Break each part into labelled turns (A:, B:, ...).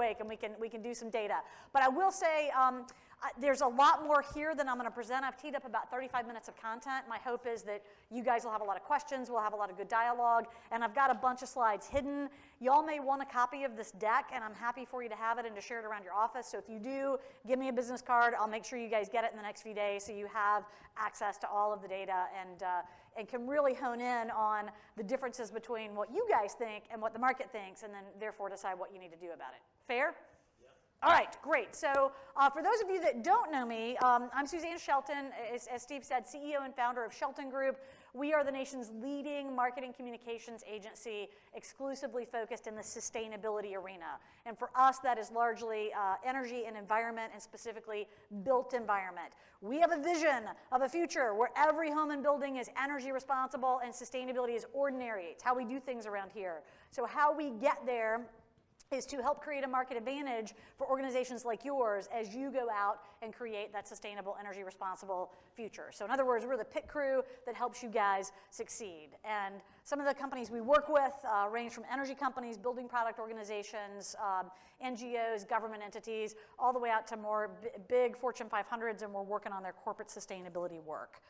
A: awake and we can do some data. But I will say there's a lot more here than I'm going to present. I've teed up about 35 minutes of content. My hope is that you guys will have a lot of questions, we'll have a lot of good dialogue, and I've got a bunch of slides hidden. Y'all may want a copy of this deck, and I'm happy for you to have it and to share it around your office. So if you do, give me a business card. I'll make sure you guys get it in the next few days so you have access to all of the data and can really hone in on the differences between what you guys think and what the market thinks, and then therefore decide what you need to do about it. Fair? All right, great. So for those of you that don't know me, I'm Suzanne Shelton, as Steve said, CEO and founder of Shelton Group. We are the nation's leading marketing communications agency exclusively focused in the sustainability arena. And for us, that is largely energy and environment, and specifically built environment. We have a vision of a future where every home and building is energy responsible and sustainability is ordinary. It's how we do things around here. So how we get there is to help create a market advantage for organizations like yours as you go out and create that sustainable, energy responsible future. So in other words, we're the pit crew that helps you guys succeed. And some of the companies we work with range from energy companies, building product organizations, NGOs, government entities, all the way out to more big Fortune 500s, and we're working on their corporate sustainability work.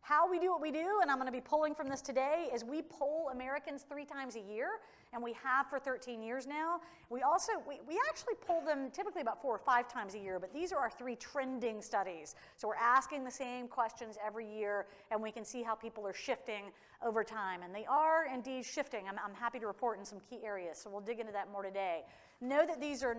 A: How we do what we do, and I'm going to be pulling from this today, is we poll Americans 3 times a year, and we have for 13 years now. We actually poll them typically about 4 or 5 times a year, but these are our 3 trending studies. So we're asking the same questions every year, and we can see how people are shifting over time. And they are indeed shifting. I'm happy to report in some key areas, so we'll dig into that more today. Know that these are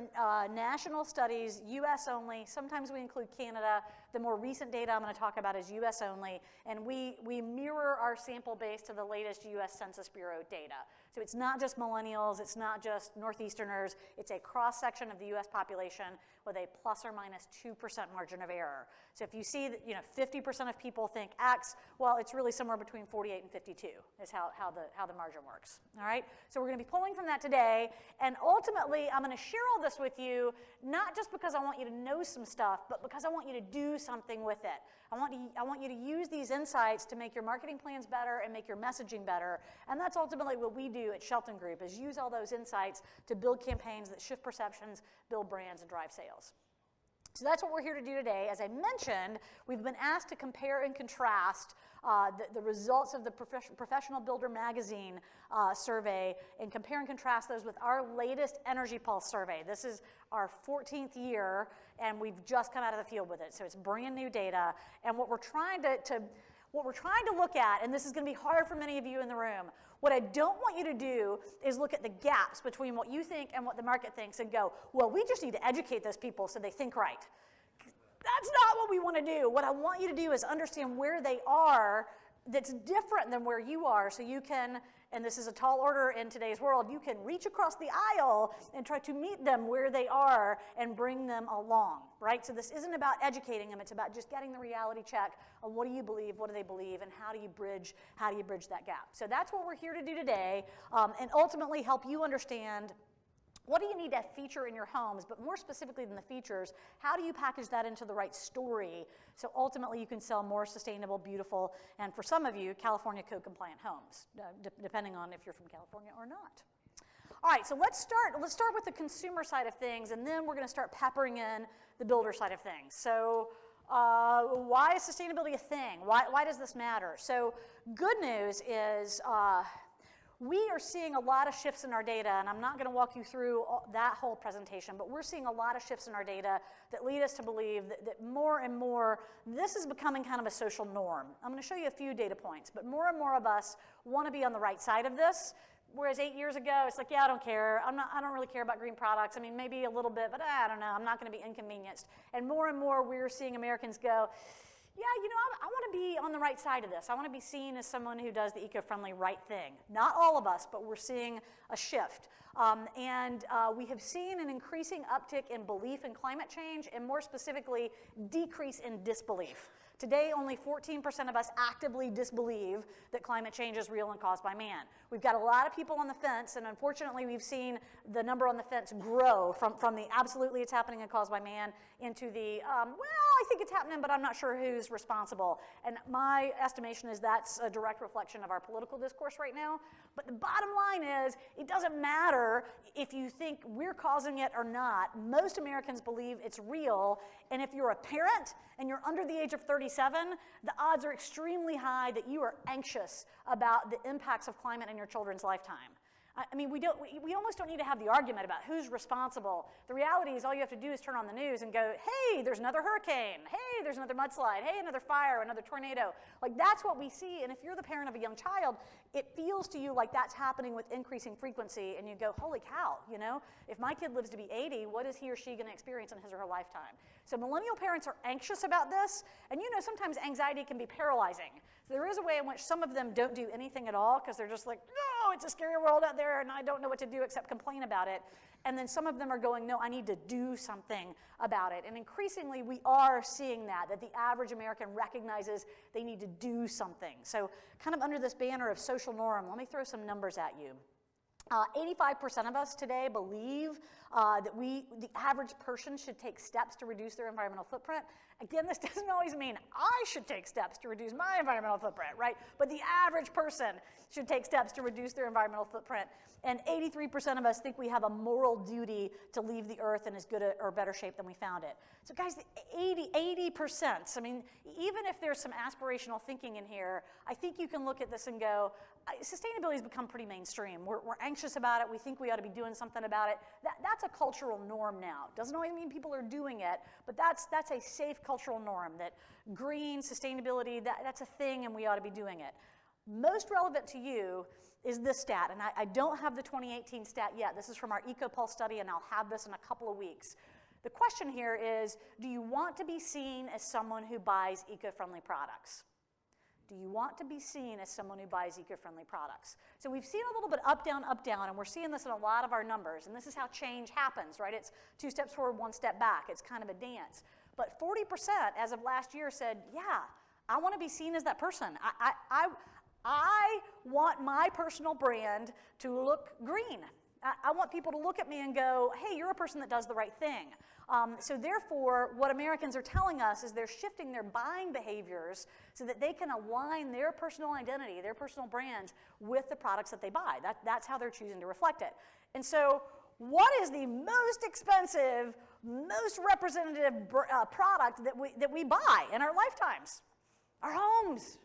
A: national studies, US only. Sometimes we include Canada. The more recent data I'm going to talk about is US only. And we mirror our sample base to the latest US Census Bureau data. So it's not just millennials, it's not just Northeasterners, it's a cross-section of the US population with a plus or minus 2% margin of error. So if you see that 50% of people think X, well, it's really somewhere between 48 and 52 is how the margin works. All right? So we're going to be pulling from that today, and ultimately I'm going to share all this with you, not just because I want you to know some stuff, but because I want you to do something with it. I want you to use these insights to make your marketing plans better and make your messaging better. And that's ultimately what we do at Shelton Group, is use all those insights to build campaigns that shift perceptions, build brands, and drive sales. So that's what we're here to do today. As I mentioned, we've been asked to compare and contrast the results of the Professional Builder Magazine survey, and compare and contrast those with our latest Energy Pulse survey. This is our 14th year, and we've just come out of the field with it. So it's brand new data. And what we're trying to look at, and this is going to be hard for many of you in the room, what I don't want you to do is look at the gaps between what you think and what the market thinks and go, well, we just need to educate those people so they think right. That's not what we want to do. What I want you to do is understand where they are that's different than where you are, so you can, and this is a tall order in today's world, you can reach across the aisle and try to meet them where they are and bring them along, right? So this isn't about educating them, it's about just getting the reality check on what do you believe, what do they believe, and how do you bridge that gap. So that's what we're here to do today, and ultimately help you understand what do you need to feature in your homes, but more specifically than the features, how do you package that into the right story so ultimately you can sell more sustainable, beautiful, and for some of you, California code compliant homes, depending on if you're from California or not. All right, so let's start with the consumer side of things, and then we're going to start peppering in the builder side of things. So why is sustainability a thing? Why does this matter? So good news is we are seeing a lot of shifts in our data, and I'm not going to walk you through that whole presentation, but we're seeing a lot of shifts in our data that lead us to believe that more and more this is becoming kind of a social norm. I'm going to show you a few data points, but more and more of us want to be on the right side of this, whereas 8 years ago, it's like, yeah, I don't care. I don't really care about green products. I mean, maybe a little bit, but I don't know. I'm not going to be inconvenienced. And more we're seeing Americans go, yeah, I want to be on the right side of this. I want to be seen as someone who does the eco-friendly right thing. Not all of us, but we're seeing a shift. And we have seen an increasing uptick in belief in climate change, and more specifically, decrease in disbelief. Today, only 14% of us actively disbelieve that climate change is real and caused by man. We've got a lot of people on the fence, and unfortunately, we've seen the number on the fence grow from the absolutely it's happening and caused by man into the, well, I think it's happening, but I'm not sure who's responsible. And my estimation is that's a direct reflection of our political discourse right now. But the bottom line is, it doesn't matter matter if you think we're causing it or not. Most Americans believe it's real, and if you're a parent and you're under the age of 37, the odds are extremely high that you are anxious about the impacts of climate in your children's lifetime. I mean, we almost don't need to have the argument about who's responsible. The reality is all you have to do is turn on the news and go, hey, there's another hurricane. Hey, there's another mudslide. Hey, another fire, another tornado. Like, that's what we see. And if you're the parent of a young child, it feels to you like that's happening with increasing frequency. And you go, holy cow, you know, if my kid lives to be 80, what is he or she going to experience in his or her lifetime? So millennial parents are anxious about this. And you know, sometimes anxiety can be paralyzing. So there is a way in which some of them don't do anything at all because they're just like, no, it's a scary world out there and I don't know what to do except complain about it. And then some of them are going, no, I need to do something about it. And increasingly we are seeing that the average American recognizes they need to do something. So kind of under this banner of social norm, let me throw some numbers at you. 85% of us today believe that the average person should take steps to reduce their environmental footprint. Again, this doesn't always mean I should take steps to reduce my environmental footprint, right? But the average person should take steps to reduce their environmental footprint. And 83% of us think we have a moral duty to leave the earth in as good or better shape than we found it. So guys, 80%, I mean, even if there's some aspirational thinking in here, I think you can look at this and go, sustainability has become pretty mainstream. We're anxious about it. We think we ought to be doing something about it. That's a cultural norm now. Doesn't always mean people are doing it, but that's a safe cultural norm that green, sustainability, that's a thing and we ought to be doing it. Most relevant to you is this stat, and I don't have the 2018 stat yet. This is from our EcoPulse study, and I'll have this in a couple of weeks. The question here is, do you want to be seen as someone who buys eco-friendly products? Do you want to be seen as someone who buys eco-friendly products? So we've seen a little bit up, down, and we're seeing this in a lot of our numbers, and this is how change happens, right? It's 2 steps forward, 1 step back. It's kind of a dance. But 40% as of last year said, yeah, I want to be seen as that person. I want my personal brand to look green. I want people to look at me and go, hey, you're a person that does the right thing. So therefore, what Americans are telling us is they're shifting their buying behaviors so that they can align their personal identity, their personal brands with the products that they buy. That's how they're choosing to reflect it. And so what is the most expensive, most representative product that we buy in our lifetimes? Our homes,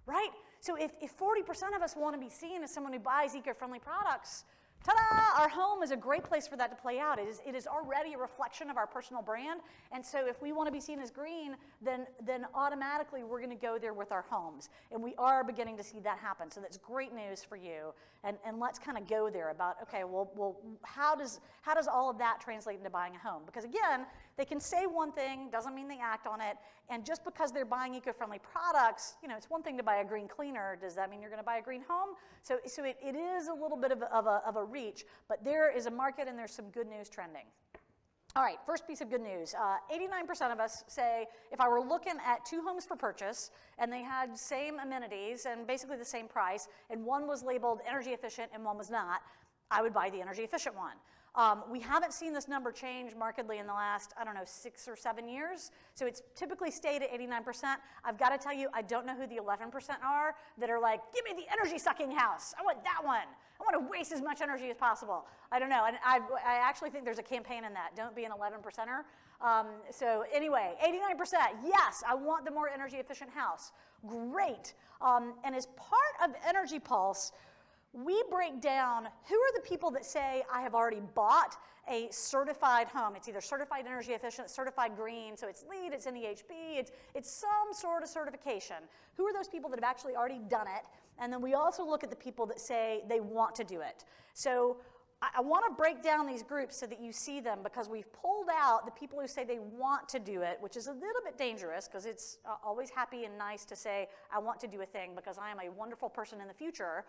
A: right? So if 40% of us want to be seen as someone who buys eco-friendly products, ta-da! Our home is a great place for that to play out. It is already a reflection of our personal brand, and so if we want to be seen as green, then automatically we're going to go there with our homes, and we are beginning to see that happen. So that's great news for you, and let's kind of go there about, okay, well, how does all of that translate into buying a home? Because again, they can say one thing, doesn't mean they act on it, and just because they're buying eco-friendly products, you know, it's one thing to buy a green cleaner. Does that mean you're going to buy a green home? So it is a little bit of a reach, but there is a market and there's some good news trending. All right, first piece of good news. 89% of us say if I were looking at 2 homes for purchase and they had same amenities and basically the same price, and one was labeled energy efficient and one was not, I would buy the energy efficient one. We haven't seen this number change markedly in the last, 6 or 7 years. So it's typically stayed at 89%. I've got to tell you, I don't know who the 11% are that are like, give me the energy sucking house. I want that one. I want to waste as much energy as possible. I don't know. And I actually think there's a campaign in that. Don't be an 11%er. So anyway, 89%, yes, I want the more energy efficient house. Great. And as part of Energy Pulse, we break down who are the people that say, I have already bought a certified home. It's either certified energy efficient, certified green, so it's LEED, it's NEHB, it's some sort of certification. Who are those people that have actually already done it? And then we also look at the people that say they want to do it. So I want to break down these groups so that you see them, because we've pulled out the people who say they want to do it, which is a little bit dangerous because it's always happy and nice to say, I want to do a thing because I am a wonderful person in the future,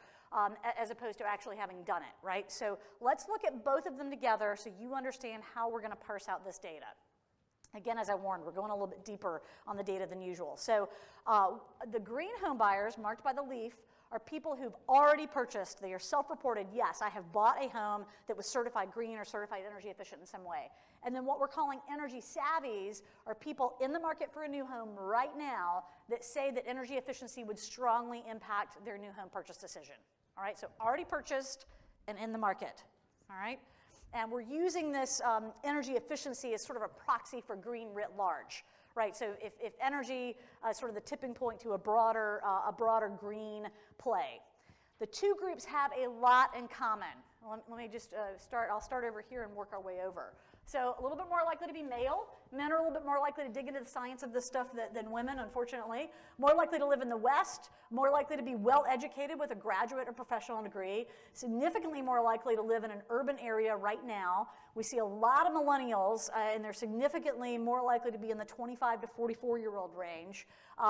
A: as opposed to actually having done it, right? So let's look at both of them together so you understand how we're going to parse out this data. Again, as I warned, we're going a little bit deeper on the data than usual. So the green home buyers marked by the leaf are people who've already purchased. They are self-reported, yes, I have bought a home that was certified green or certified energy efficient in some way. And then what we're calling energy savvies are people in the market for a new home right now that say that energy efficiency would strongly impact their new home purchase decision. All right, so already purchased and in the market. all right? And we're using this energy efficiency as sort of a proxy for green writ large, right? So if energy is sort of the tipping point to a broader green play. The two groups have a lot in common. Let me just I'll start over here and work our way over. So a little bit more likely to be male. Men are a little bit more likely to dig into the science of this stuff than women, unfortunately. More likely to live in the West. More likely to be well educated with a graduate or professional degree. Significantly more likely to live in an urban area right now. We see a lot of millennials, and they're significantly more likely to be in the 25 to 44-year-old range.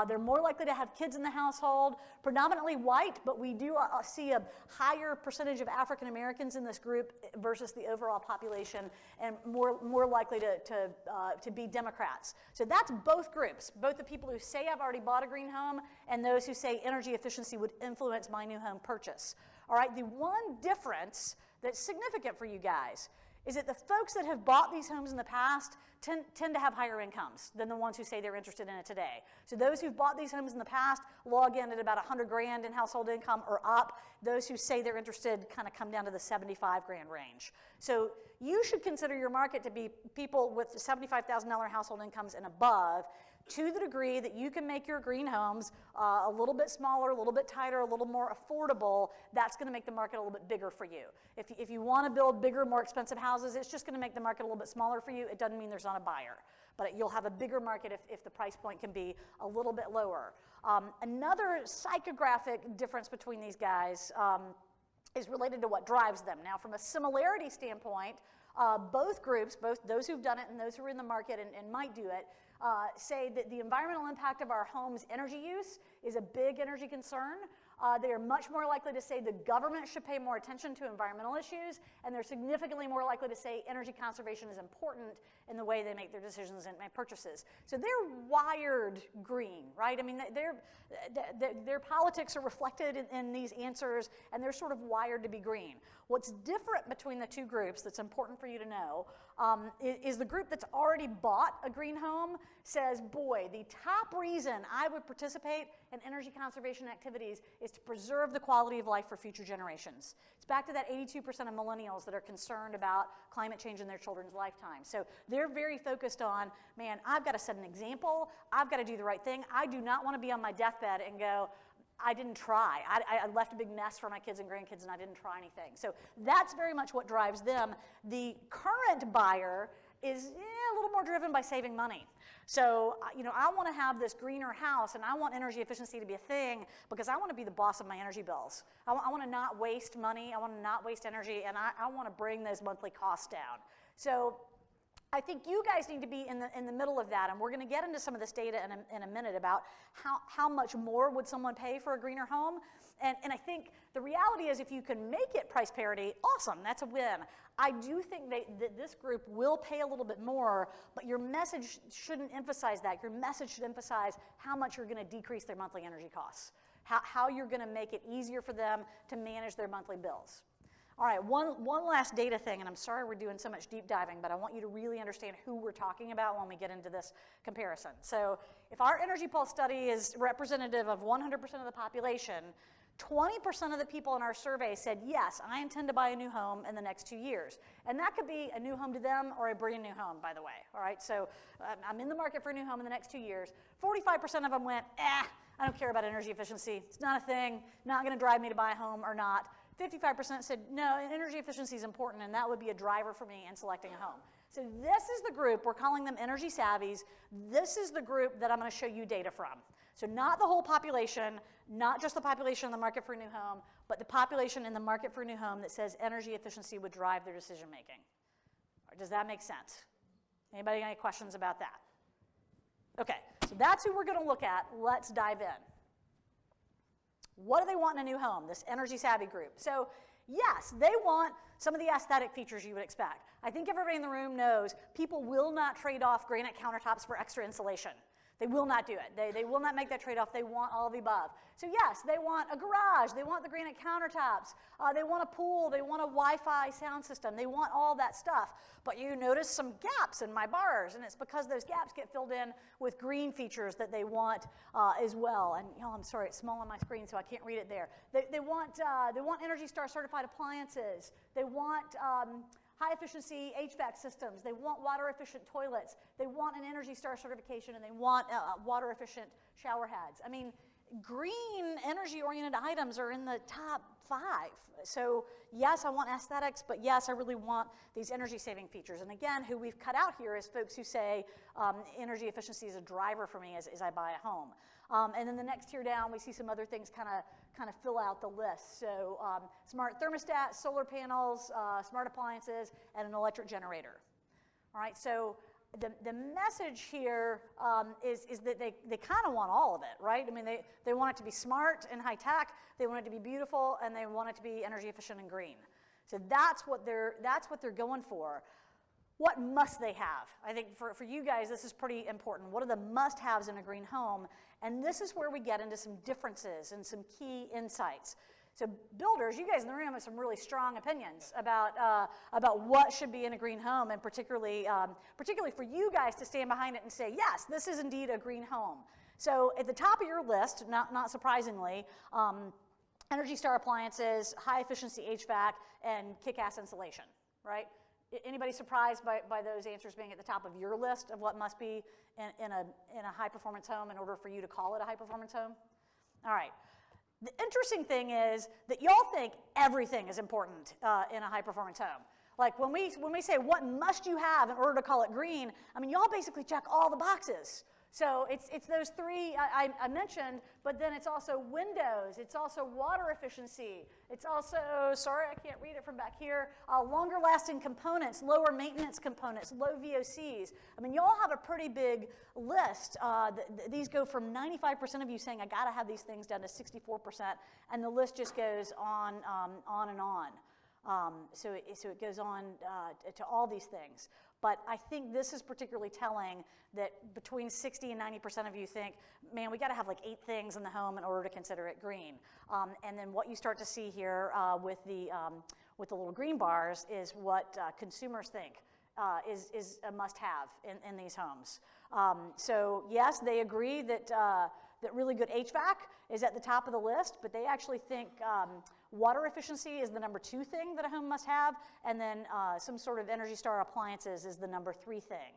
A: They're more likely to have kids in the household, predominantly white, but we do see a higher percentage of African Americans in this group versus the overall population, and more likely to be Democrats. So that's both groups, both the people who say I've already bought a green home and those who say energy efficiency would influence my new home purchase. All right, the one difference that's significant for you guys is that the folks that have bought these homes in the past tend to have higher incomes than the ones who say they're interested in it today. So those who've bought these homes in the past log in at about 100 grand in household income or up. Those who say they're interested kind of come down to the 75 grand range. So you should consider your market to be people with $75,000 household incomes and above, to the degree that you can make your green homes a little bit smaller, a little bit tighter, a little more affordable. That's going to make the market a little bit bigger for you. If you want to build bigger, more expensive houses, it's just going to make the market a little bit smaller for you. It doesn't mean there's not a buyer, but you'll have a bigger market if the price point can be a little bit lower. Another psychographic difference between these guys is related to what drives them. Now, from a similarity standpoint, both groups, both those who've done it and those who are in the market and might do it, say that the environmental impact of our home's energy use is a big energy concern. They are much more likely to say the government should pay more attention to environmental issues, and they're significantly more likely to say energy conservation is important in the way they make their decisions and make purchases. So they're wired green, right? I mean, their politics are reflected in these answers, and they're sort of wired to be green. What's different between the two groups that's important for you to know is the group that's already bought a green home says, boy, the top reason I would participate in energy conservation activities is to preserve the quality of life for future generations. It's back to that 82% of millennials that are concerned about climate change in their children's lifetime. So they're very focused on, man, I've got to set an example. I've got to do the right thing. I do not want to be on my deathbed and go, I didn't try. I left a big mess for my kids and grandkids, and I didn't try anything. So that's very much what drives them. The current buyer is a little more driven by saving money. So, I want to have this greener house, and I want energy efficiency to be a thing because I want to be the boss of my energy bills. I want to not waste money. I want to not waste energy, and I want to bring those monthly costs down. So I think you guys need to be in the middle of that, and we're going to get into some of this data in a minute about how much more would someone pay for a greener home. And I think the reality is if you can make it price parity, awesome, that's a win. I do think that this group will pay a little bit more, but your message shouldn't emphasize that. Your message should emphasize how much you're going to decrease their monthly energy costs, how you're going to make it easier for them to manage their monthly bills. All right, one last data thing, and I'm sorry we're doing so much deep diving, but I want you to really understand who we're talking about when we get into this comparison. So if our Energy Pulse study is representative of 100% of the population, 20% of the people in our survey said, yes, I intend to buy a new home in the next 2 years. And that could be a new home to them or a brand new home, by the way. All right, so I'm in the market for a new home in the next 2 years. 45% of them went, I don't care about energy efficiency. It's not a thing, not going to drive me to buy a home or not. 55% said, no, energy efficiency is important, and that would be a driver for me in selecting a home. So this is the group, we're calling them energy savvies. This is the group that I'm going to show you data from. So not the whole population, not just the population in the market for a new home, but the population in the market for a new home that says energy efficiency would drive their decision making. Does that make sense? Anybody got any questions about that? Okay, so that's who we're going to look at. Let's dive in. What do they want in a new home, this energy savvy group? So yes, they want some of the aesthetic features you would expect. I think everybody in the room knows people will not trade off granite countertops for extra insulation. They will not do it. They will not make that trade-off. They want all of the above. So yes, they want a garage. They want the granite countertops. They want a pool. They want a Wi-Fi sound system. They want all that stuff. But you notice some gaps in my bars, and it's because those gaps get filled in with green features that they want as well. And y'all, I'm sorry, it's small on my screen, so I can't read it there. They want Energy Star certified appliances. They want high-efficiency HVAC systems. They want water-efficient toilets. They want an Energy Star certification, and they want water-efficient shower heads. I mean, green energy-oriented items are in the top 5. So yes, I want aesthetics, but yes, I really want these energy-saving features. And again, who we've cut out here is folks who say energy efficiency is a driver for me as I buy a home. And then the next tier down, we see some other things kind of fill out the list. So smart thermostat, solar panels, smart appliances, and an electric generator. All right, so the message here is that they kind of want all of it, right? I mean, they want it to be smart and high tech, they want it to be beautiful, and they want it to be energy efficient and green. So that's what they're going for. What must they have? I think for you guys, this is pretty important. What are the must-haves in a green home? And this is where we get into some differences and some key insights. So builders, you guys in the room have some really strong opinions about what should be in a green home, and particularly for you guys to stand behind it and say, yes, this is indeed a green home. So at the top of your list, not surprisingly, Energy Star appliances, high-efficiency HVAC, and kick-ass insulation, right? Anybody surprised by those answers being at the top of your list of what must be in a high-performance home in order for you to call it a high-performance home? All right. The interesting thing is that y'all think everything is important in a high-performance home. Like when we say what must you have in order to call it green, I mean, y'all basically check all the boxes. So it's those 3 I mentioned, but then it's also windows, it's also water efficiency, it's also, sorry, I can't read it from back here, longer lasting components, lower maintenance components, low VOCs. I mean, y'all have a pretty big list. These go from 95% of you saying, I gotta have these things, down to 64%, and the list just goes on and on. So it goes on to all these things. But I think this is particularly telling that between 60 and 90% of you think, man, we got to have like 8 things in the home in order to consider it green. And then what you start to see here with the little green bars is what consumers think is a must-have in these homes. So yes, they agree that really good HVAC is at the top of the list, but they actually think water efficiency is the number 2 thing that a home must have, and then some sort of Energy Star appliances is the number 3 thing.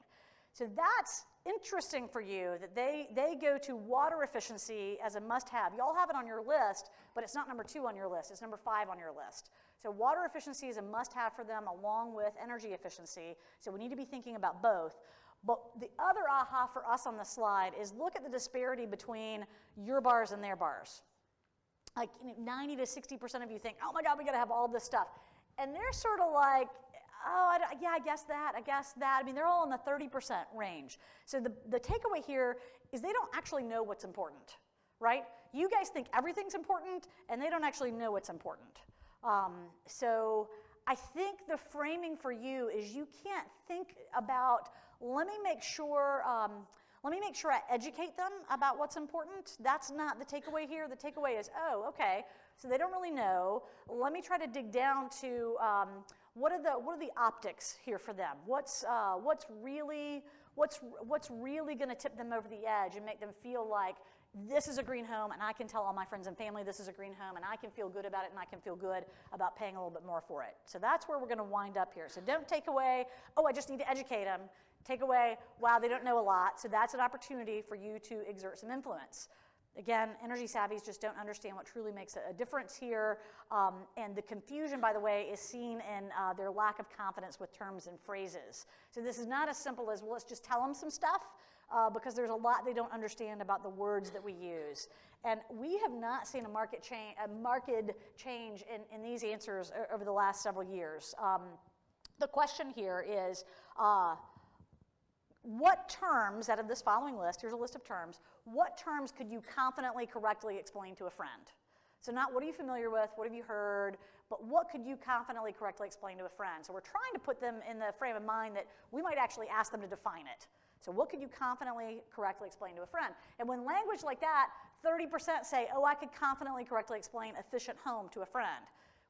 A: So that's interesting for you that they go to water efficiency as a must-have. Y'all have it on your list, but it's not number 2 on your list. It's number 5 on your list. So water efficiency is a must-have for them along with energy efficiency. So we need to be thinking about both. But the other aha for us on the slide is look at the disparity between your bars and their bars. Like 90 to 60% of you think, oh my God, we got to have all this stuff. And they're sort of like, oh, yeah, I guess that. I mean, they're all in the 30% range. So the takeaway here is they don't actually know what's important, right? You guys think everything's important, and they don't actually know what's important. So I think the framing for you is you can't think about, let me make sure I educate them about what's important. That's not the takeaway here. The takeaway is, oh, okay, so they don't really know. Let me try to dig down to what are the optics here for them? What's really going to tip them over the edge and make them feel like this is a green home, and I can tell all my friends and family this is a green home, and I can feel good about it, and I can feel good about paying a little bit more for it. So that's where we're going to wind up here. So don't take away, oh, I just need to educate them. Take away, wow, they don't know a lot, so that's an opportunity for you to exert some influence. Again, energy savvies just don't understand what truly makes a difference here, and the confusion, by the way, is seen in their lack of confidence with terms and phrases. So this is not as simple as, well, let's just tell them some stuff, because there's a lot they don't understand about the words that we use. And we have not seen a marked change in these answers over the last several years. The question here is, what terms out of this following list, here's a list of terms, what terms could you confidently, correctly explain to a friend? So not what are you familiar with, what have you heard, but what could you confidently, correctly explain to a friend? So we're trying to put them in the frame of mind that we might actually ask them to define it. So what could you confidently, correctly explain to a friend? And when language like that, 30% say, oh, I could confidently, correctly explain efficient home to a friend,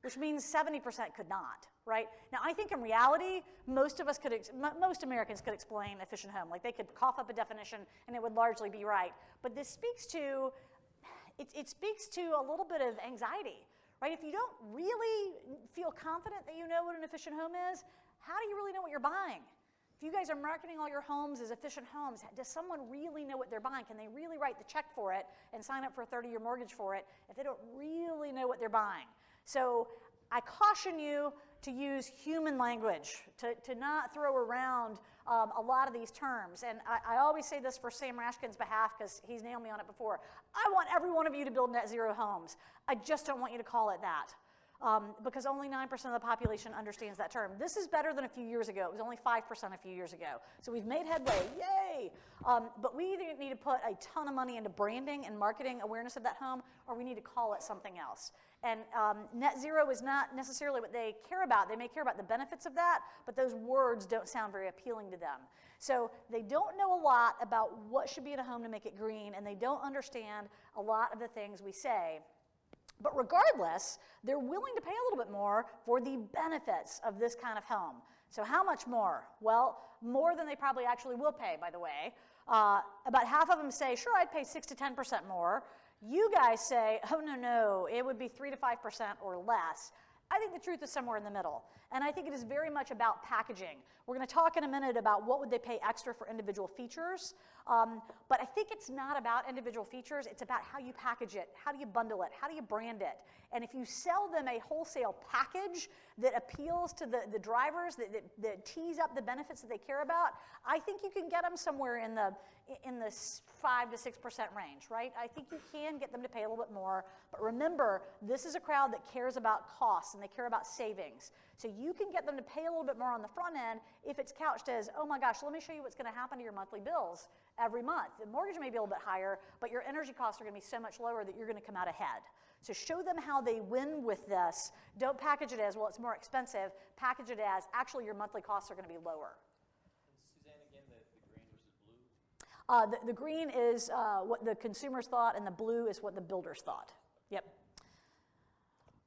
A: which means 70% could not, right? Now, I think in reality, most Americans could explain efficient home. Like, they could cough up a definition and it would largely be right. But this speaks to, it speaks to a little bit of anxiety, right? If you don't really feel confident that you know what an efficient home is, how do you really know what you're buying? If you guys are marketing all your homes as efficient homes, does someone really know what they're buying? Can they really write the check for it and sign up for a 30-year mortgage for it if they don't really know what they're buying? So I caution you to use human language, to not throw around a lot of these terms. And I always say this for Sam Rashkin's behalf because he's nailed me on it before. I want every one of you to build net zero homes. I just don't want you to call it that. Because only 9% of the population understands that term. This is better than a few years ago. It was only 5% a few years ago. So we've made headway, yay! But we either need to put a ton of money into branding and marketing awareness of that home, or we need to call it something else. And net zero is not necessarily what they care about. They may care about the benefits of that, but those words don't sound very appealing to them. So they don't know a lot about what should be in a home to make it green, and they don't understand a lot of the things we say. But regardless, they're willing to pay a little bit more for the benefits of this kind of home. So how much more? Well, more than they probably actually will pay, by the way. About half of them say, sure, I'd pay 6 to 10% more. You guys say, oh, no, it would be 3 to 5% or less. I think the truth is somewhere in the middle. And I think it is very much about packaging. We're going to talk in a minute about what would they pay extra for individual features. But I think it's not about individual features. It's about how you package it, how do you bundle it, how do you brand it. And if you sell them a wholesale package that appeals to the drivers, that tees up the benefits that they care about, I think you can get them somewhere in the 5 to 6% range, right? I think you can get them to pay a little bit more. But remember, this is a crowd that cares about costs and they care about savings. So you can get them to pay a little bit more on the front end if it's couched as, oh my gosh, let me show you what's going to happen to your monthly bills every month. The mortgage may be a little bit higher, but your energy costs are going to be so much lower that you're going to come out ahead. So show them how they win with this. Don't package it as, well, it's more expensive. Package it as, actually, your monthly costs are going to be lower.
B: And Suzanne, again, the green versus blue?
A: The green is what the consumers thought, and the blue is what the builders thought. Yep.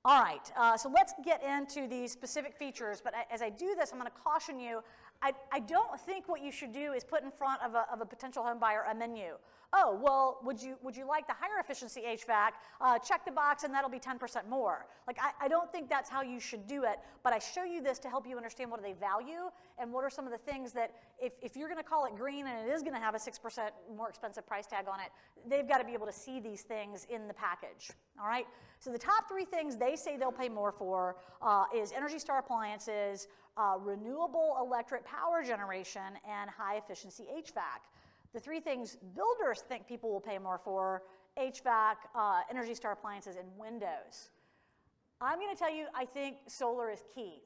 A: All right, so let's get into these specific features, but as I do this, I'm going to caution you, I don't think what you should do is put in front of a potential home buyer a menu. Oh, well, would you like the higher efficiency HVAC? Check the box and that'll be 10% more. Like, I don't think that's how you should do it, but I show you this to help you understand what do they value and what are some of the things that if you're going to call it green and it is going to have a 6% more expensive price tag on it, they've got to be able to see these things in the package, all right? So the top 3 things they say they'll pay more for is Energy Star appliances, renewable electric power generation, and high efficiency HVAC. The 3 things builders think people will pay more for: HVAC, Energy Star appliances, and windows. I'm going to tell you, I think solar is key.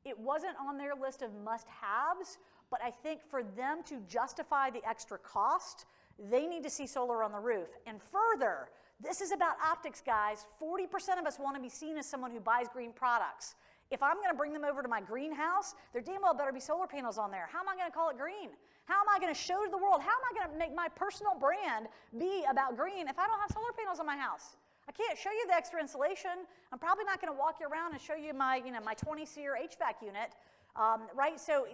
A: It wasn't on their list of must-haves, but I think for them to justify the extra cost, they need to see solar on the roof. And further, this is about optics, guys. 40% of us want to be seen as someone who buys green products. If I'm going to bring them over to my greenhouse, there damn well better be solar panels on there. How am I going to call it green? How am I going to show to the world? How am I going to make my personal brand be about green if I don't have solar panels on my house? I can't show you the extra insulation. I'm probably not going to walk you around and show you my 20-SEER HVAC unit, right? So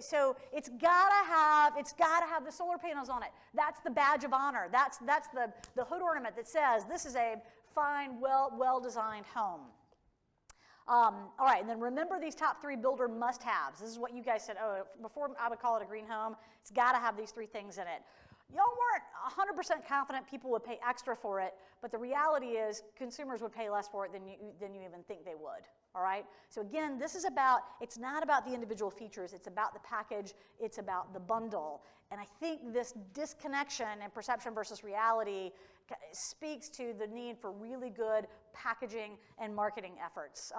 A: it's got to have the solar panels on it. That's the badge of honor. That's the hood ornament that says this is a fine, well-designed home. All right, and then remember these top 3 builder must-haves. This is what you guys said, oh, before I would call it a green home, it's got to have these 3 things in it. Y'all weren't 100% confident people would pay extra for it, but the reality is consumers would pay less for it than you even think they would, all right? So again, it's not about the individual features, it's about the package, it's about the bundle. And I think this disconnection in perception versus reality speaks to the need for really good packaging and marketing efforts.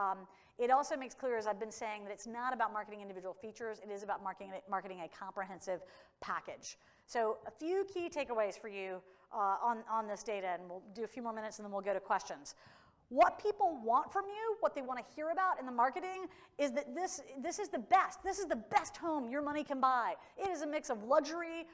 A: It also makes clear, as I've been saying, that it's not about marketing individual features, it is about marketing a comprehensive package. So a few key takeaways for you on this data, and we'll do a few more minutes and then we'll go to questions. What people want from you, what they want to hear about in the marketing is that this is the best. This is the best home your money can buy. It is a mix of luxury,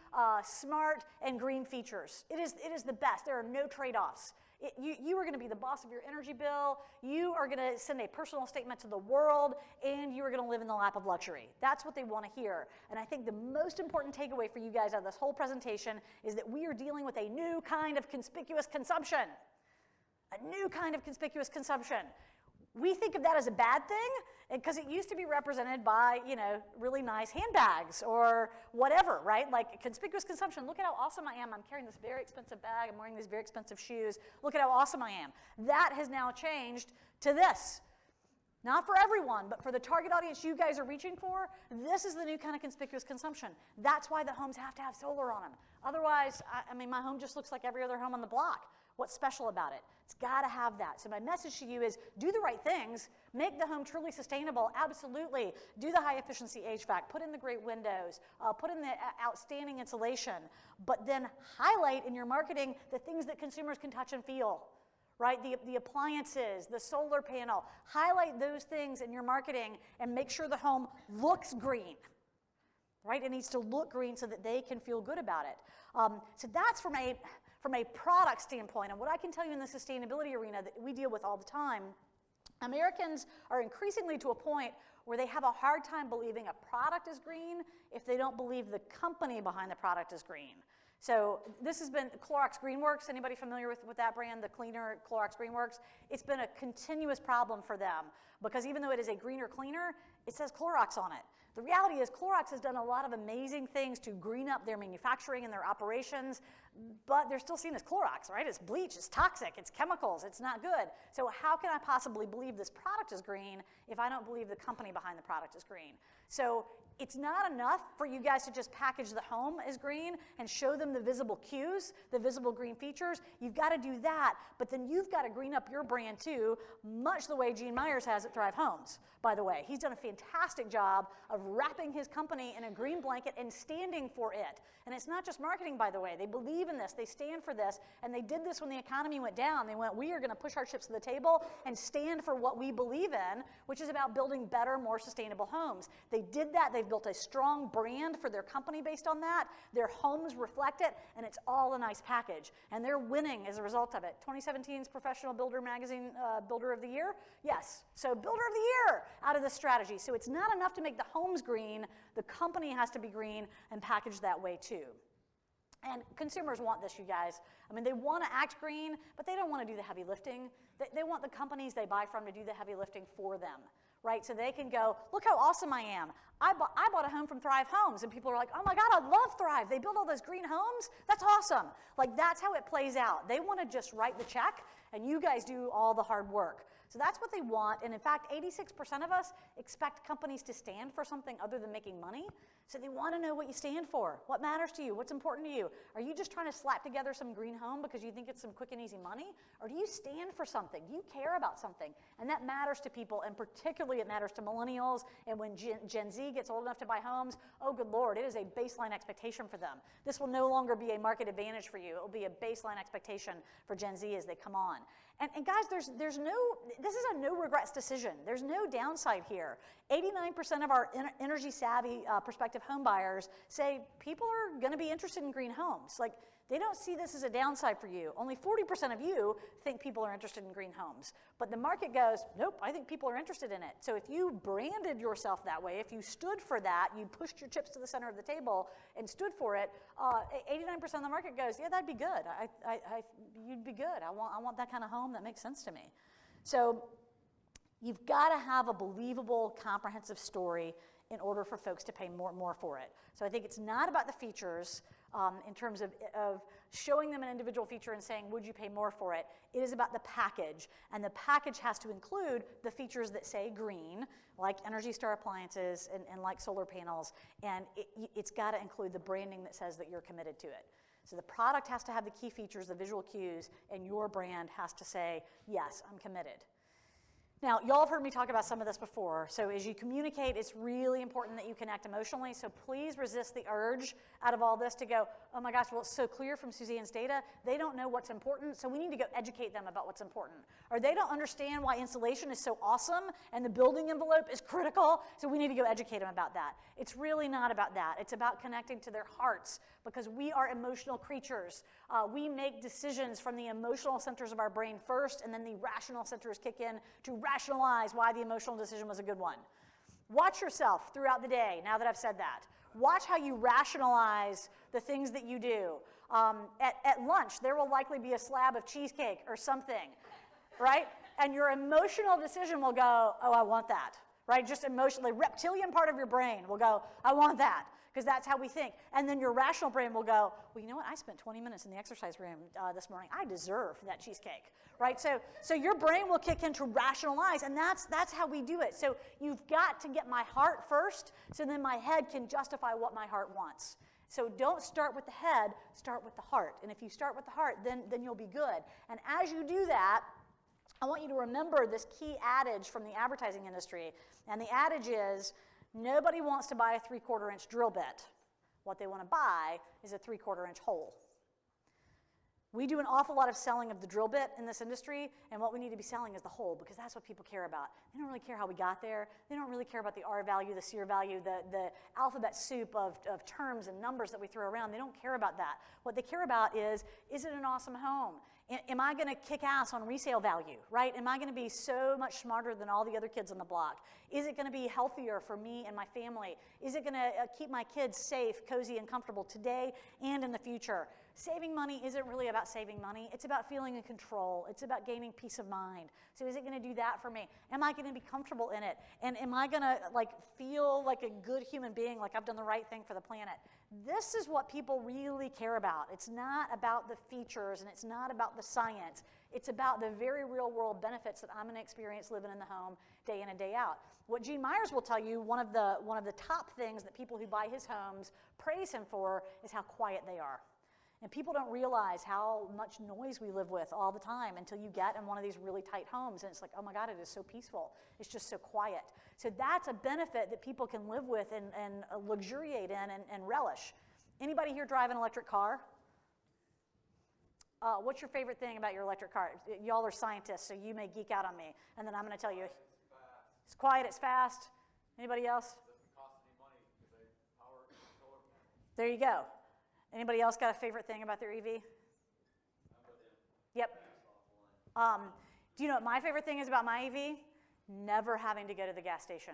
A: smart, and green features. It is the best. There are no trade-offs. You are going to be the boss of your energy bill. You are going to send a personal statement to the world, and you are going to live in the lap of luxury. That's what they want to hear. And I think the most important takeaway for you guys out of this whole presentation is that we are dealing with a new kind of conspicuous consumption. A new kind of conspicuous consumption. We think of that as a bad thing because it used to be represented by, really nice handbags or whatever, right? Like conspicuous consumption. Look at how awesome I am. I'm carrying this very expensive bag. I'm wearing these very expensive shoes. Look at how awesome I am. That has now changed to this. Not for everyone, but for the target audience you guys are reaching for, this is the new kind of conspicuous consumption. That's why the homes have to have solar on them. Otherwise, my home just looks like every other home on the block. What's special about it? It's got to have that. So my message to you is do the right things, make the home truly sustainable, absolutely. Do the high efficiency HVAC, put in the great windows, put in the outstanding insulation, but then highlight in your marketing the things that consumers can touch and feel, right? The appliances, the solar panel, highlight those things in your marketing and make sure the home looks green, right? It needs to look green so that they can feel good about it. So that's from a product standpoint, and what I can tell you in the sustainability arena that we deal with all the time, Americans are increasingly to a point where they have a hard time believing a product is green if they don't believe the company behind the product is green. So this has been Clorox Greenworks. Anybody familiar with that brand, the cleaner Clorox Greenworks? It's been a continuous problem for them because even though it is a greener cleaner, it says Clorox on it. The reality is Clorox has done a lot of amazing things to green up their manufacturing and their operations, but they're still seen as Clorox, right? It's bleach, it's toxic, it's chemicals, it's not good. So how can I possibly believe this product is green if I don't believe the company behind the product is green? So it's not enough for you guys to just package the home as green and show them the visible cues, the visible green features. You've got to do that, but then you've got to green up your brand too, much the way Gene Myers has at Thrive Homes, by the way. He's done a fantastic job of wrapping his company in a green blanket and standing for it. And it's not just marketing, by the way. They believe in this. They stand for this. And they did this when the economy went down. They went, we are going to push our chips to the table and stand for what we believe in, which is about building better, more sustainable homes. They did that. They've built a strong brand for their company based on that. Their homes reflect it, and it's all a nice package. And they're winning as a result of it. 2017's Professional Builder Magazine Builder of the Year? Yes. So Builder of the Year out of this strategy. So it's not enough to make the homes green. The company has to be green and packaged that way too. And consumers want this, you guys. They want to act green, but they don't want to do the heavy lifting. They want the companies they buy from to do the heavy lifting for them, right? So they can go, look how awesome I am. I bought a home from Thrive Homes, and people are like, oh my God, I love Thrive. They build all those green homes. That's awesome. Like, that's how it plays out. They want to just write the check, and you guys do all the hard work. So that's what they want, and in fact, 86% of us expect companies to stand for something other than making money. So they want to know what you stand for, what matters to you, what's important to you. Are you just trying to slap together some green home because you think it's some quick and easy money? Or do you stand for something? Do you care about something? And that matters to people, and particularly it matters to millennials, and when Gen Z gets old enough to buy homes, oh good Lord, it is a baseline expectation for them. This will no longer be a market advantage for you. It will be a baseline expectation for Gen Z as they come on. And guys, this is a no regrets decision. There's no downside here. 89% of our energy savvy prospective home buyers say people are going to be interested in green homes. Like, they don't see this as a downside for you. Only 40% of you think people are interested in green homes. But the market goes, nope, I think people are interested in it. So if you branded yourself that way, if you stood for that, you pushed your chips to the center of the table and stood for it, 89% of the market goes, yeah, that'd be good. You'd be good. I want that kind of home. That makes sense to me. So you've got to have a believable, comprehensive story in order for folks to pay more for it. So I think it's not about the features in terms of showing them an individual feature and saying, would you pay more for it? It is about the package, and the package has to include the features that say green, like Energy Star appliances and like solar panels, and it's got to include the branding that says that you're committed to it. So the product has to have the key features, the visual cues, and your brand has to say, yes, I'm committed. Now, y'all have heard me talk about some of this before, so as you communicate, it's really important that you connect emotionally, so please resist the urge out of all this to go, oh my gosh, well, it's so clear from Suzanne's data, they don't know what's important, so we need to go educate them about what's important. Or they don't understand why insulation is so awesome and the building envelope is critical, so we need to go educate them about that. It's really not about that. It's about connecting to their hearts, because we are emotional creatures. We make decisions from the emotional centers of our brain first, and then the rational centers kick in to rationalize why the emotional decision was a good one. Watch yourself throughout the day, now that I've said that. Watch how you rationalize the things that you do. At lunch, there will likely be a slab of cheesecake or something, right? And your emotional decision will go, oh, I want that, right? Just emotionally, reptilian part of your brain will go, I want that, because that's how we think. And then your rational brain will go, well, you know what? I spent 20 minutes in the exercise room this morning. I deserve that cheesecake, right? So your brain will kick in to rationalize, and that's how we do it. So you've got to get my heart first, so then my head can justify what my heart wants. So don't start with the head, start with the heart. And if you start with the heart, then you'll be good. And as you do that, I want you to remember this key adage from the advertising industry. And the adage is, nobody wants to buy a 3/4 inch drill bit. What they want to buy is a 3/4 inch hole. We do an awful lot of selling of the drill bit in this industry, and what we need to be selling is the hole, because that's what people care about. They don't really care how we got there. They don't really care about the R value, the SEER value, the alphabet soup of terms and numbers that we throw around. They don't care about that. What they care about is it an awesome home? Am I going to kick ass on resale value, right? Am I going to be so much smarter than all the other kids on the block? Is it going to be healthier for me and my family? Is it going to keep my kids safe, cozy, and comfortable today and in the future? Saving money isn't really about saving money. It's about feeling in control. It's about gaining peace of mind. So is it going to do that for me? Am I going to be comfortable in it? And am I going to feel like a good human being, like I've done the right thing for the planet? This is what people really care about. It's not about the features, and it's not about the science. It's about the very real world benefits that I'm going to experience living in the home day in and day out. What Gene Myers will tell you, one of the top things that people who buy his homes praise him for is how quiet they are. And people don't realize how much noise we live with all the time until you get in one of these really tight homes, and it's like, oh my God, it is so peaceful. It's just so quiet. So that's a benefit that people can live with and luxuriate in and relish. Anybody here drive an electric car? What's your favorite thing about your electric car? Y'all are scientists, so you may geek out on me. And then I'm going to tell you, it's quiet, it's fast. Anybody else?
B: It doesn't cost any money because they power it with solar panels.
A: There you go. Anybody else got a favorite thing about their EV?
B: I'm with you.
A: Yep. Do you know what my favorite thing is about my EV? Never having to go to the gas station.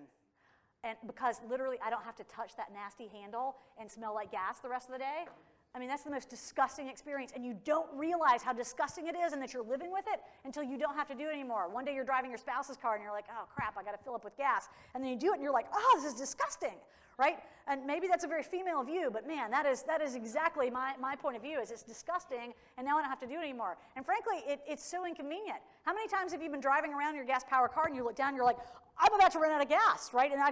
A: And because literally I don't have to touch that nasty handle and smell like gas the rest of the day. I mean, that's the most disgusting experience, and you don't realize how disgusting it is and that you're living with it until you don't have to do it anymore. One day you're driving your spouse's car and you're like, oh crap, I gotta fill up with gas. And then you do it and you're like, oh, this is disgusting, right? And maybe that's a very female view, but man, that is exactly my point of view, is it's disgusting, and now I don't have to do it anymore. And frankly, it's so inconvenient. How many times have you been driving around your gas-powered car and you look down and you're like, I'm about to run out of gas, right? And I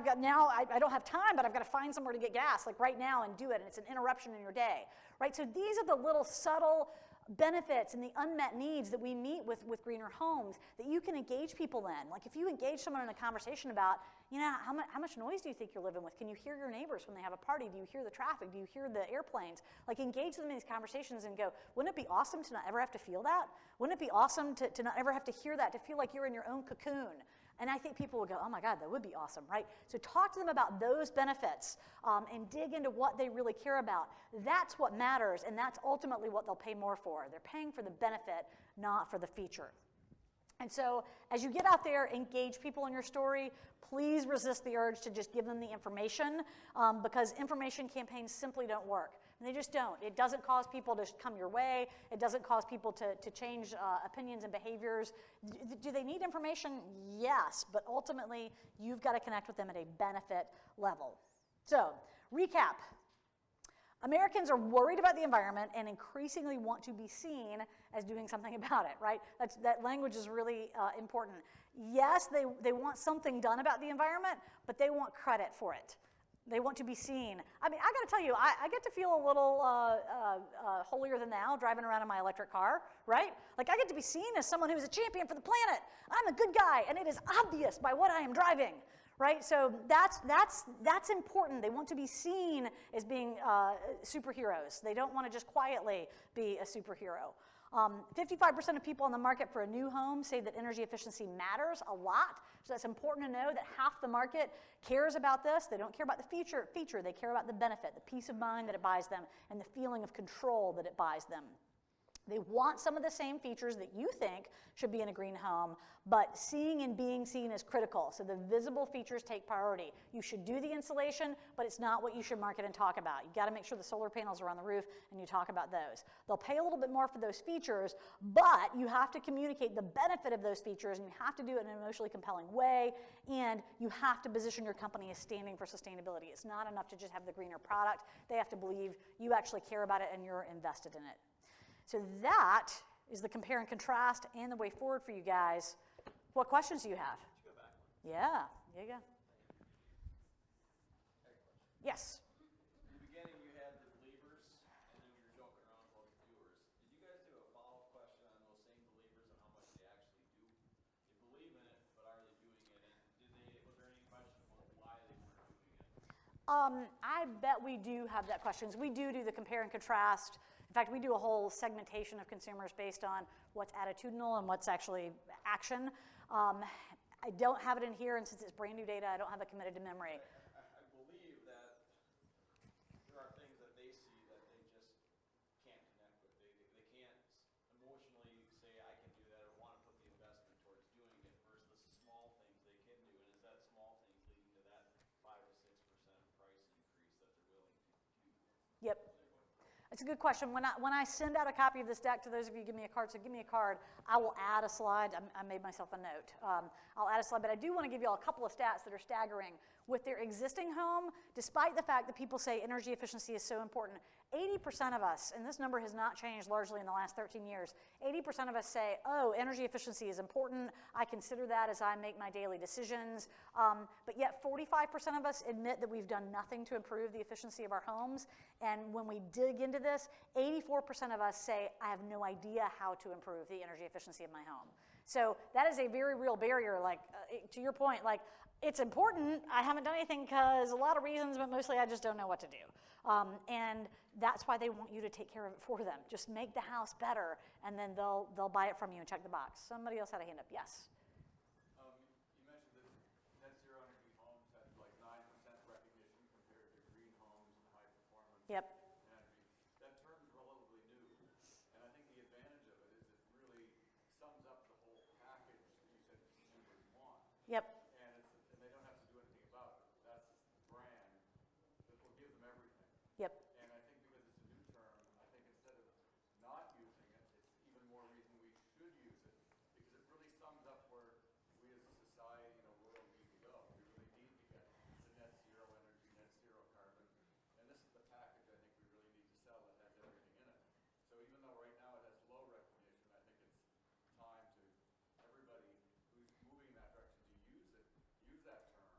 A: don't have time, but I've got to find somewhere to get gas, like right now, and do it, and it's an interruption in your day, right? So these are the little subtle benefits and the unmet needs that we meet with greener homes that you can engage people in. Like if you engage someone in a conversation about, you know, how much noise do you think you're living with? Can you hear your neighbors when they have a party? Do you hear the traffic? Do you hear the airplanes? Like engage them in these conversations and go, wouldn't it be awesome to not ever have to feel that? Wouldn't it be awesome to not ever have to hear that, to feel like you're in your own cocoon? And I think people will go, oh my God, that would be awesome, right? So talk to them about those benefits and dig into what they really care about. That's what matters, and that's ultimately what they'll pay more for. They're paying for the benefit, not for the feature. And so as you get out there, engage people in your story. Please resist the urge to just give them the information because information campaigns simply don't work. And they just don't. It doesn't cause people to come your way. It doesn't cause people to change opinions and behaviors. Do they need information? Yes, but ultimately, you've got to connect with them at a benefit level. So, recap. Americans are worried about the environment and increasingly want to be seen as doing something about it, right? That language is really important. Yes, they want something done about the environment, but they want credit for it. They want to be seen. I mean, I got to tell you, I get to feel a little holier than thou driving around in my electric car, right? Like, I get to be seen as someone who's a champion for the planet. I'm a good guy, and it is obvious by what I am driving, right? So that's important. They want to be seen as being superheroes. They don't want to just quietly be a superhero. 55% of people on the market for a new home say that energy efficiency matters a lot. So that's important to know that half the market cares about this. They don't care about the feature. They care about the benefit, the peace of mind that it buys them, and the feeling of control that it buys them. They want some of the same features that you think should be in a green home, but seeing and being seen is critical. So the visible features take priority. You should do the insulation, but it's not what you should market and talk about. You got to make sure the solar panels are on the roof and you talk about those. They'll pay a little bit more for those features, but you have to communicate the benefit of those features, and you have to do it in an emotionally compelling way, and you have to position your company as standing for sustainability. It's not enough to just have the greener product. They have to believe you actually care about it and you're invested in it. So that is the compare and contrast and the way forward for you guys. What questions do you have?
B: Go back one.
A: Yeah, there you go. Yes.
B: In the beginning, you had the believers, and then you were joking around about the doers. Did you guys do a follow-up question on those same believers and how much they actually do? They believe in it, but are they doing it? And was there any question about why they weren't doing it?
A: I bet we do have that questions. We do the compare and contrast. In fact, we do a whole segmentation of consumers based on what's attitudinal and what's actually action. I don't have it in here, and since it's brand new data, I don't have it committed to memory.
B: I believe that there are things that they see that they just can't connect with. They can't emotionally say, I can do that, or want to put the investment towards doing it, versus the small things they can do. And is that small things leading to that 5 to 6% price increase that they're willing to do?
A: Yep. It's a good question. When I send out a copy of this deck to those of you who give me a card, so give me a card, I will add a slide. I made myself a note. I'll add a slide, but I do want to give you all a couple of stats that are staggering. With their existing home, despite the fact that people say energy efficiency is so important, 80% of us, and this number has not changed largely in the last 13 years, 80% of us say, oh, energy efficiency is important. I consider that as I make my daily decisions. But yet 45% of us admit that we've done nothing to improve the efficiency of our homes. And when we dig into this, 84% of us say, I have no idea how to improve the energy efficiency of my home. So that is a very real barrier. Like, to your point, like, it's important. I haven't done anything because a lot of reasons, but mostly I just don't know what to do. And that's why they want you to take care of it for them. Just make the house better, and then they'll buy it from you and check the box. Somebody else had a hand up. Yes?
C: You mentioned that net zero energy homes had like 9% recognition compared to green homes and high performance
A: Yep.
C: energy. That term's relatively new, and I think the advantage of it is it really sums up the whole package that you said consumers want.
A: Yep.
C: And they don't have to do anything about it. That's the brand that will give them everything.
A: Yep.
C: And I think because it's a new term, I think instead of not using it, it's even more reason we should use it, because it really sums up where we as a society and a world need to go. We really need to get to net zero energy, net zero carbon. And this is the package I think we really need to sell that has everything in it. So even though right now it has low recognition, I think it's time to everybody who's moving in that direction to use it, use that term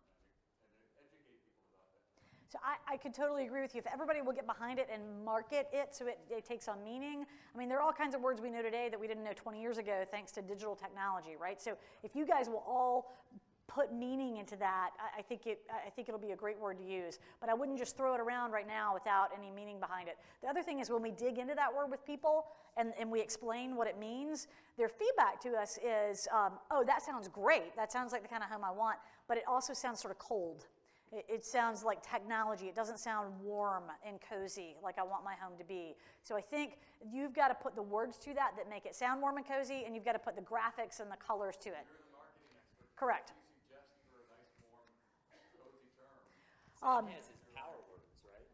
C: and educate people about that.
A: So I could totally agree with you. If everybody will get behind it and market it so it takes on meaning. I mean, there are all kinds of words we know today that we didn't know 20 years ago thanks to digital technology, right? So if you guys will all put meaning into that, I think it'll be a great word to use. But I wouldn't just throw it around right now without any meaning behind it. The other thing is when we dig into that word with people and we explain what it means, their feedback to us is, oh, that sounds great. That sounds like the kind of home I want. But it also sounds sort of cold. It sounds like technology. It doesn't sound warm and cozy like I want my home to be. So I think you've got to put the words to that make it sound warm and cozy, and you've got to put the graphics and the colors to it.
C: You're the marketing expert.
A: Correct.
C: What do you suggest for a nice, warm, cozy term?
D: Sam has his power words, right?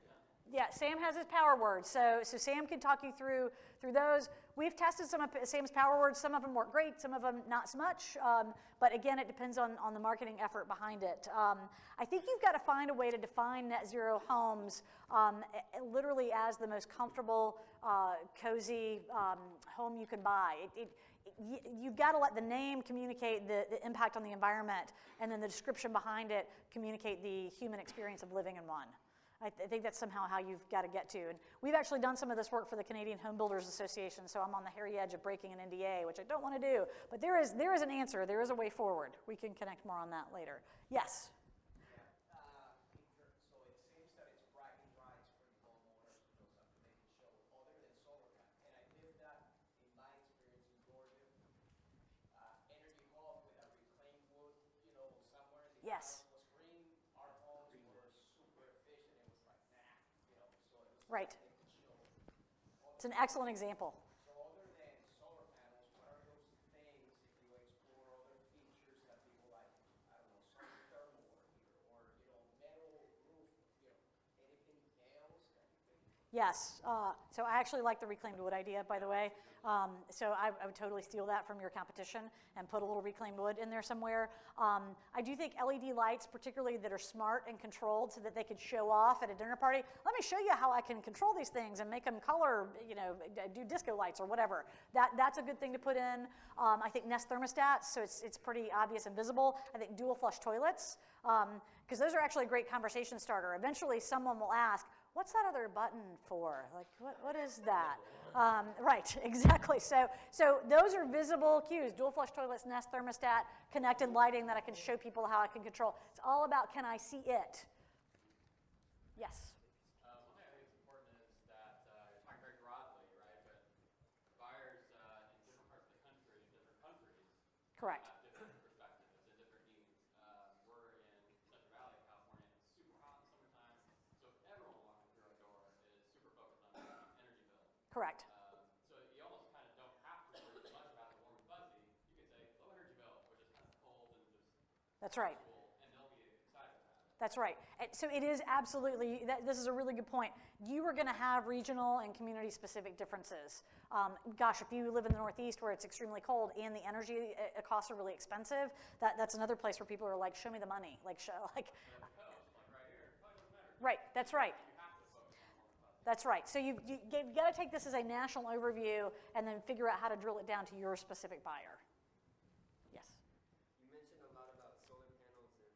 A: Yeah, Sam has his power words, so Sam can talk you through those. We've tested some of Sam's power words. Some of them work great, some of them not so much. But again, it depends on the marketing effort behind it. I think you've got to find a way to define net zero homes literally as the most comfortable, cozy home you can buy. You've got to let the name communicate the impact on the environment, and then the description behind it communicate the human experience of living in one. I think that's somehow how you've got to get to. And we've actually done some of this work for the Canadian Home Builders Association, so I'm on the hairy edge of breaking an NDA, which I don't want to do. But there is an answer. There is a way forward. We can connect more on that later. Yes?
D: So it seems that it's bragging rights for the homeowners to know something they can show other than solar panels. And I lived that in my experience in Georgia. Energy hub with a reclaimed wood, somewhere in the
A: Yes.
D: house was green. Our homes were super efficient. It was like, so it was
A: Right.
D: something they could show.
A: It's an excellent example.
D: So other than solar panels, what are those things if you explore other features that people like, I don't know, some thermal or metal roof, anything else that you think?
A: Yes. So I actually like the reclaimed wood idea, by the way. So I would totally steal that from your competition and put a little reclaimed wood in there somewhere. I do think LED lights, particularly that are smart and controlled so that they could show off at a dinner party. Let me show you how I can control these things and make them color, do disco lights or whatever. That's a good thing to put in. I think Nest thermostats, so it's pretty obvious and visible. I think dual flush toilets, because those are actually a great conversation starter. Eventually someone will ask, what's that other button for? Like, what is that? Right, exactly. So those are visible cues. Dual flush toilets, Nest thermostat, connected lighting that I can show people how I can control. It's all about, can I see it? Yes.
C: One thing I think is important is that you're talking very broadly, right? But buyers in different parts of the country, in different countries,
A: Correct.
C: have different perspectives and different needs. We're in Central Valley, California. It's super hot in the summertime, so everyone walking through our door is super focused on the energy bill.
A: Correct.
C: So you almost kind of don't have to worry too much about the warm and fuzzy. You can say low energy bill, which is kind of cold and just
A: That's right.
C: cool, and they'll be excited about it.
A: That's right. And so it is absolutely, this is a really good point. You are going to have regional and community-specific differences. Gosh, if you live in the Northeast where it's extremely cold and the energy costs are really expensive, that's another place where people are like, show me the money.
C: The coast, like right here, probably doesn't matter.
A: Right, that's right.
C: You have to focus on warm and fuzzy.
A: That's right. So you've got to take this as a national overview and then figure out how to drill it down to your specific buyer. Yes.
E: You mentioned a lot about solar panels and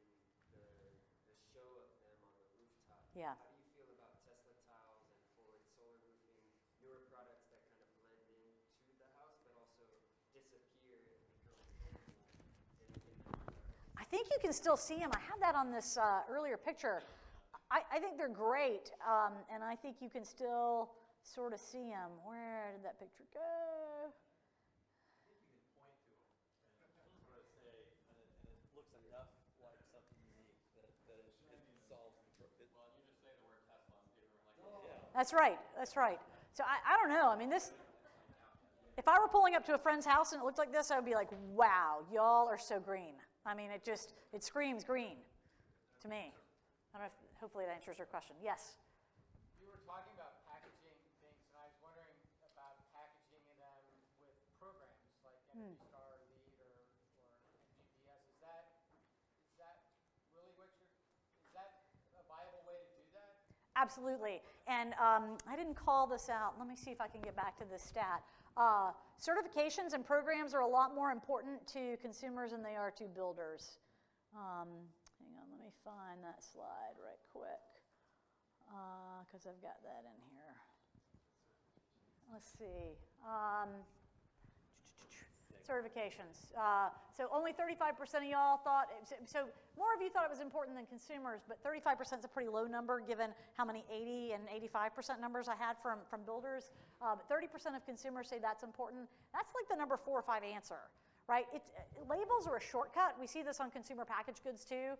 E: the show of them on the rooftop.
A: Yeah.
E: How do you feel about Tesla tiles and forward solar roofing, newer products that kind of blend into the house but also disappear and become solar in
A: I think you can still see them. I had that on this earlier picture. I think they're great, and I think you can still sort of see them. Where did that picture go?
B: I think you can point to them and sort of say, and it looks enough like something unique that it solves the problem.
C: Well, you just say the word Tesla and people are like,
B: Yeah.
A: That's right. That's right. So I don't know. I mean, this. If I were pulling up to a friend's house and it looked like this, I would be like, wow, y'all are so green. I mean, it screams green to me. I don't know if, hopefully that answers your question. Yes?
F: You were talking about packaging things, and I was wondering about packaging them with programs like Energy Star, LEED, or GPS. Is that really is that a viable way to do that?
A: Absolutely. And I didn't call this out. Let me see if I can get back to this stat. Certifications and programs are a lot more important to consumers than they are to builders. Hang on, let me find that slide right quick because I've got that in here. Let's see. Certifications. So only 35% of y'all thought, so more of you thought it was important than consumers, but 35% is a pretty low number given how many 80 and 85% numbers I had from builders. But 30% of consumers say that's important. That's like the number 4 or 5 answer, right? Labels are a shortcut. We see this on consumer packaged goods too.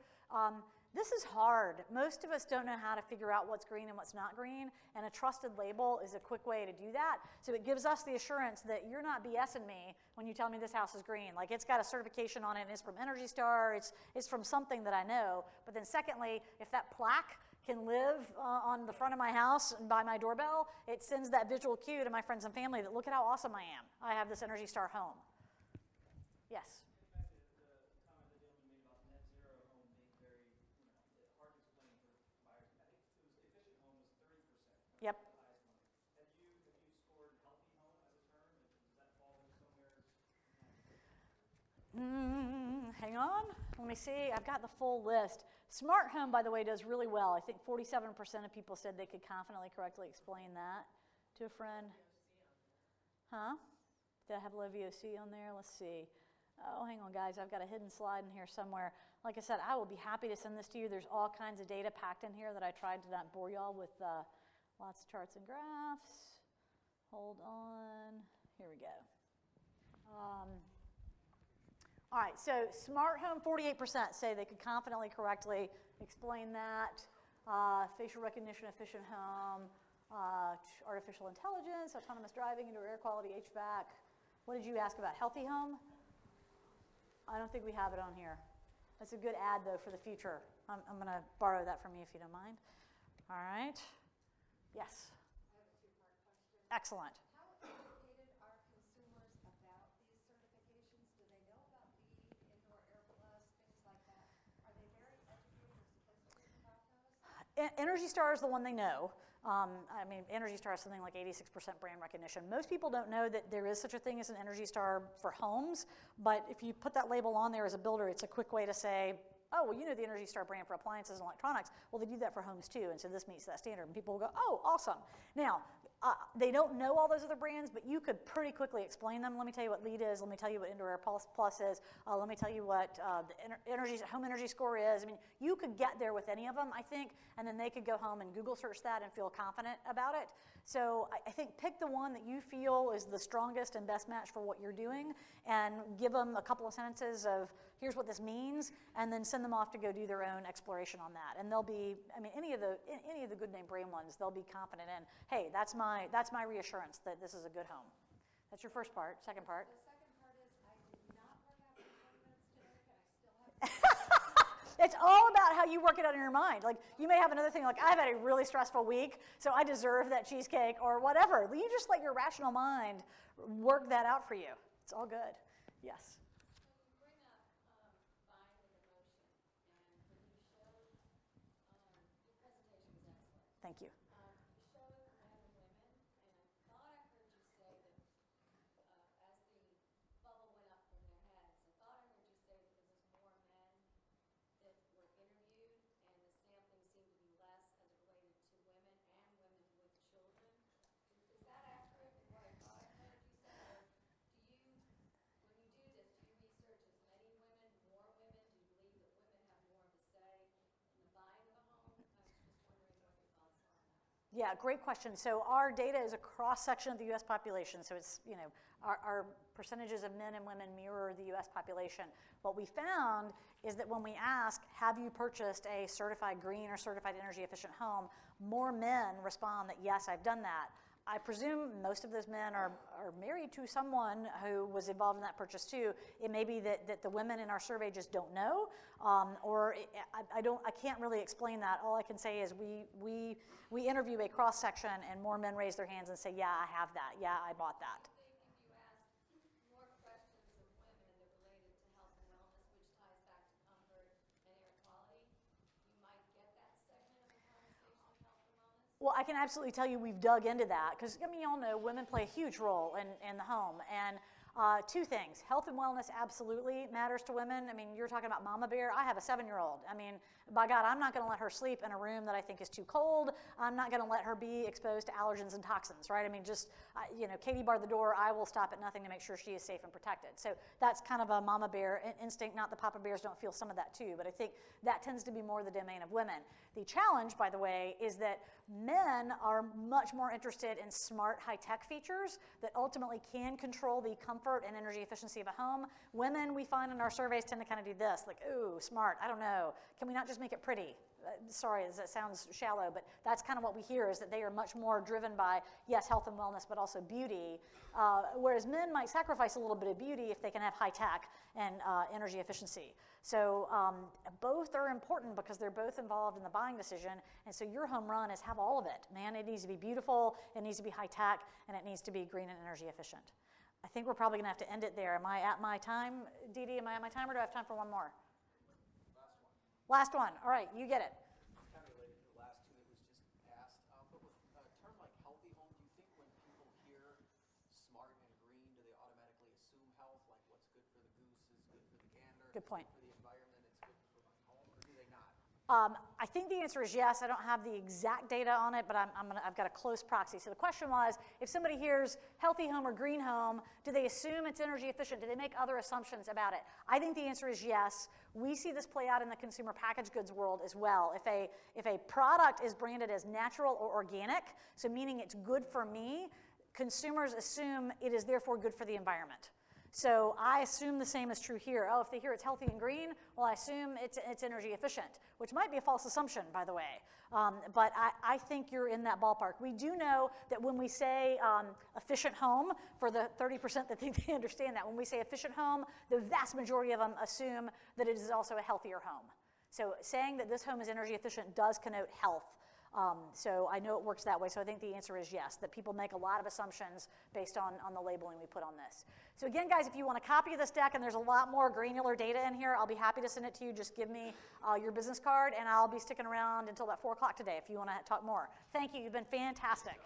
A: This is hard. Most of us don't know how to figure out what's green and what's not green, and a trusted label is a quick way to do that. So it gives us the assurance that you're not BSing me when you tell me this house is green. Like it's got a certification on it, and it's from Energy Star, it's from something that I know. But then secondly, if that plaque can live on the front of my house and by my doorbell, it sends that visual cue to my friends and family that look at how awesome I am. I have this Energy Star home. Yes?
B: Back to the comment the gentleman made about net zero home being very, hard to explain for buyers. I think it was efficient home was 30%.
A: Yep.
B: The highest one. Have you scored healthy home as a term? Does that fall in somewhere?
A: Hang on. Let me see. I've got the full list. Smart home, by the way, does really well. I think 47% of people said they could confidently, correctly explain that to a friend. Huh? Did I have low VOC on there? Let's see. Oh, hang on, guys. I've got a hidden slide in here somewhere. Like I said, I will be happy to send this to you. There's all kinds of data packed in here that I tried to not bore y'all with lots of charts and graphs. Hold on. Here we go. All right, so smart home, 48% say they could confidently, correctly explain that. Facial recognition, efficient home, artificial intelligence, autonomous driving, indoor air quality, HVAC. What did you ask about? Healthy home? I don't think we have it on here. That's a good ad, though, for the future. I'm going to borrow that from you if you don't mind. All right. Yes?
G: I have a two-part question.
A: Excellent.
G: How educated are consumers about these certifications? Do they know about LEED, Indoor Air Plus, things like that? Are they very educated or sophisticated about those?
A: Energy Star is the one they know. I mean, Energy Star has something like 86% brand recognition. Most people don't know that there is such a thing as an Energy Star for homes, but if you put that label on there as a builder, it's a quick way to say, oh, well, you know the Energy Star brand for appliances and electronics. Well, they do that for homes too, and so this meets that standard. And people will go, oh, awesome. Now, they don't know all those other brands, but you could pretty quickly explain them. Let me tell you what LEED is. Let me tell you what Indoor Air Plus is. Let me tell you what the home energy score is. I mean, you could get there with any of them, I think, and then they could go home and Google search that and feel confident about it. So I think pick the one that you feel is the strongest and best match for what you're doing, and give them a couple of sentences of here's what this means, and then send them off to go do their own exploration on that. And they'll be, I mean, any of the good name brand ones, they'll be confident in, hey, that's my reassurance that this is a good home. That's your first part. Second part.
G: The second part is I did not work out for 20 minutes today. Can I still have
A: It's all about how you work it out in your mind. Like, you may have another thing like, I've had a really stressful week, so I deserve that cheesecake or whatever. You just let your rational mind work that out for you. It's all good. Yes?
G: you bring up buying with emotion, and when you showed, your presentation was excellent.
A: Thank you.
G: You showed men and women, and I thought I heard you say that as the bubble went up from their heads, I thought I heard you say that there was more men that were interviewed, and the sampling seemed to be less as it related to women and women with children. Is that accurate in what I thought I heard you say? Or do you, when you do this, do you research as many women, more women? Do you believe that women have more of a say in the buying of a home? I was just wondering what your thoughts are on that.
A: Yeah, great question. So our data is a cross-section of the U.S. population. So it's, our percentages of men and women mirror the U.S. population. What we found is that when we ask, have you purchased a certified green or certified energy efficient home, more men respond that, yes, I've done that. I presume most of those men are married to someone who was involved in that purchase too. It may be that the women in our survey just don't know, I can't really explain that. All I can say is we interview a cross section, and more men raise their hands and say, yeah, I have that. Yeah, I bought that.
G: I think if you ask more questions of women that related to health and wellness, which ties back to comfort and air quality, you might get that segment of the conversation of health and wellness.
A: Well, I can absolutely tell you we've dug into that because, y'all know women play a huge role in the home. And two things. Health and wellness absolutely matters to women. I mean, you're talking about mama bear. I have a 7-year-old. I mean, by God, I'm not going to let her sleep in a room that I think is too cold. I'm not going to let her be exposed to allergens and toxins, right? I mean, just, Katie barred the door. I will stop at nothing to make sure she is safe and protected. So that's kind of a mama bear instinct. Not that papa bears don't feel some of that too, but I think that tends to be more the domain of women. The challenge, by the way, is that men are much more interested in smart, high-tech features that ultimately can control the comfort and energy efficiency of a home. Women, we find in our surveys, tend to kind of do this, like, ooh, smart, I don't know. Can we not just make it pretty? sorry, that sounds shallow, but that's kind of what we hear, is that they are much more driven by, yes, health and wellness, but also beauty, whereas men might sacrifice a little bit of beauty if they can have high tech and energy efficiency. So both are important because they're both involved in the buying decision, and so your home run is have all of it. Man, it needs to be beautiful, it needs to be high tech, and it needs to be green and energy efficient. I think we're probably gonna have to end it there. Am I at my time, Dee Dee? Am I at my time, or do I have time for one more? Last one. All right, you get it.
H: It's kind of related to the last two that was just asked, but with a term like healthy home, do you think when people hear smart and green, do they automatically assume health, like what's good for the goose is good for the gander,
A: Good point.
H: for the environment, it's good for my home, or do they not?
A: I think the answer is yes. I don't have the exact data on it, but I've got a close proxy. So the question was, if somebody hears healthy home or green home, do they assume it's energy efficient? Do they make other assumptions about it? I think the answer is yes. We see this play out in the consumer packaged goods world as well. If a product is branded as natural or organic, so meaning it's good for me, consumers assume it is therefore good for the environment. So I assume the same is true here. Oh, if they hear it's healthy and green, well, I assume it's energy efficient, which might be a false assumption, by the way. But I think you're in that ballpark. We do know that when we say efficient home, for the 30% that think they understand that, when we say efficient home, the vast majority of them assume that it is also a healthier home. So saying that this home is energy efficient does connote health. So I know it works that way, so I think the answer is yes, that people make a lot of assumptions based on the labeling we put on this. So again, guys, if you want a copy of this deck, and there's a lot more granular data in here, I'll be happy to send it to you. Just give me your business card, and I'll be sticking around until about 4 o'clock today if you want to talk more. Thank you. You've been fantastic.